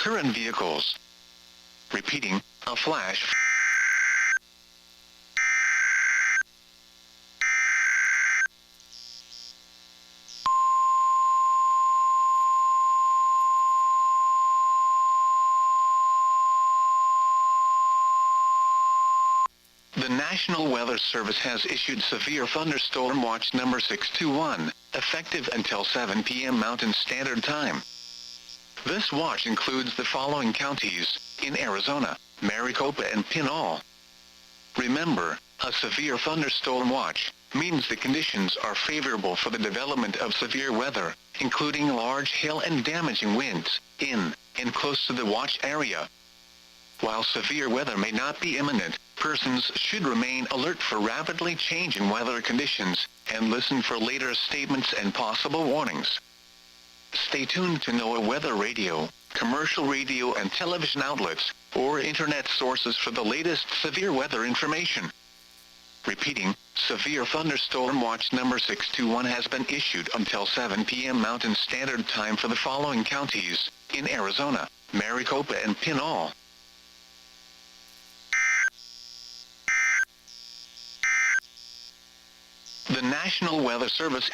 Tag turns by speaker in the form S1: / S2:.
S1: occur in vehicles. Repeating, a flash. The National Weather Service has issued Severe Thunderstorm Watch number 621, effective until 7 p.m. Mountain Standard Time. This watch includes the following counties in Arizona: Maricopa and Pinal. Remember, a severe thunderstorm watch means the conditions are favorable for the development of severe weather, including large hail and damaging winds, in and close to the watch area. While severe weather may not be imminent, persons should remain alert for rapidly changing weather conditions and listen for later statements and possible warnings. Stay tuned to NOAA Weather Radio, commercial radio and television outlets, or internet sources for the latest severe weather information. Repeating, Severe Thunderstorm Watch number 621 has been issued until 7 p.m. Mountain Standard Time for the following counties in Arizona: Maricopa and Pinal. The National Weather Service